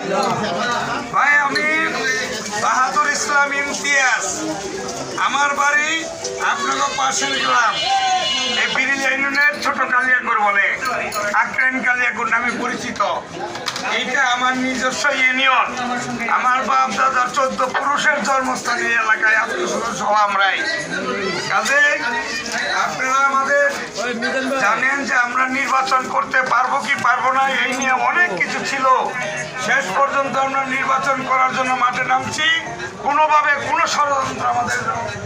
ভাই আমি বাহাদুর ইসলাম ইমতিয়াজ, আমার বাড়ি আপনাদের পাশের গ্রাম এই বিরিলিয়া ইউনিয়নের ছোট কালিয়াকুর বলে আক্রাইন কালিয়াকুর নামে পরিচিত। এইটা আমার নিজস্ব ইউনিয়ন। আমার বাপ দাদা 14 পুরুষের জন্মস্থান এই এলাকায়, সহ আমরাই। কাজে আপনারা আমাদের জানেন যে আমরা নির্বাচন করতে পারবো কি পারবো না, এই নিয়ে অনেক কিছু ছিল। শেষ পর্যন্ত আমরা নির্বাচন করার জন্য মাঠে নামছি। কোনোভাবে কোনো ষড়যন্ত্র আমাদের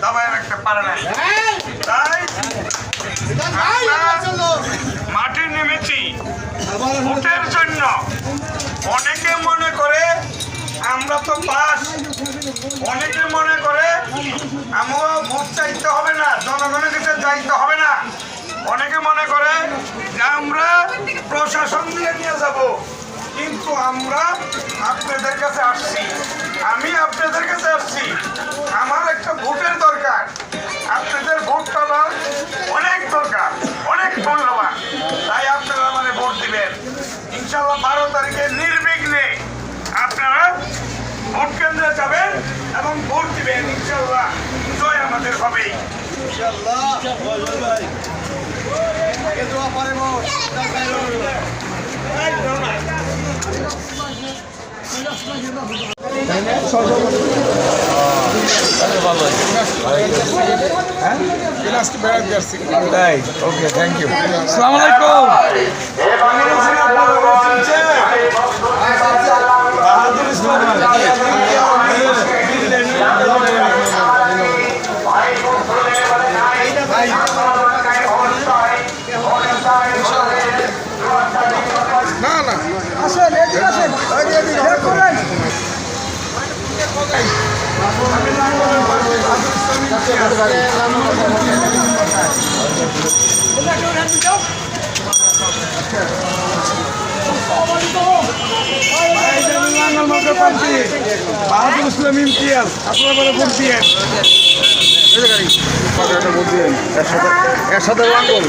দাবায় রাখতে পারে না। তাই মাঠে নেমেছি ভোটের জন্য। অনেকে মনে করে আমরা তো পাস, অনেকে মনে করে আমরা ভোট চাইতে হবে না, জনগণের কাছে যাইতে হবে না। অনেকে মনে করে যে আমরা প্রশাসন দিয়ে নিয়ে যাব, কিন্তু আমরা আপনাদের কাছে আসছি। আমি আপনাদের কাছে আসছি, আমার একটা ভোটের দরকার। আপনাদের ভোটটা আমার অনেক দরকার, অনেক মূল্যবান। তাই আপনারা মানে ভোট দিবেন। ইনশাল্লাহ 12 তারিখে নির্বিঘ্নে আপনারা ভোট কেন্দ্রে যাবেন এবং ভোট দিবেন। ইনশাল্লাহ জয় আমাদের হবেই। ওকে, থ্যাংক ইউ। আসসালামু আলাইকুম। বাহাদুর ইসলাম না না, আসেন, এদিকে আসেন, বের করেন। বাহাদুর ইসলাম ইমতিয়াজ, আপনারা বলে ভোট দিয়েন। একসাথে লাঙ্গল,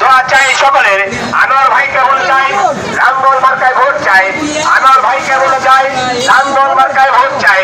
দোয়া চাই সকলের। আনোয়ার ভাইকে বলে চাই লাঙ্গল মার্কায় ভোট চাই। আনোয়ার ভাইকে বলে চাই লাঙ্গল মার্কায় ভোট চাই।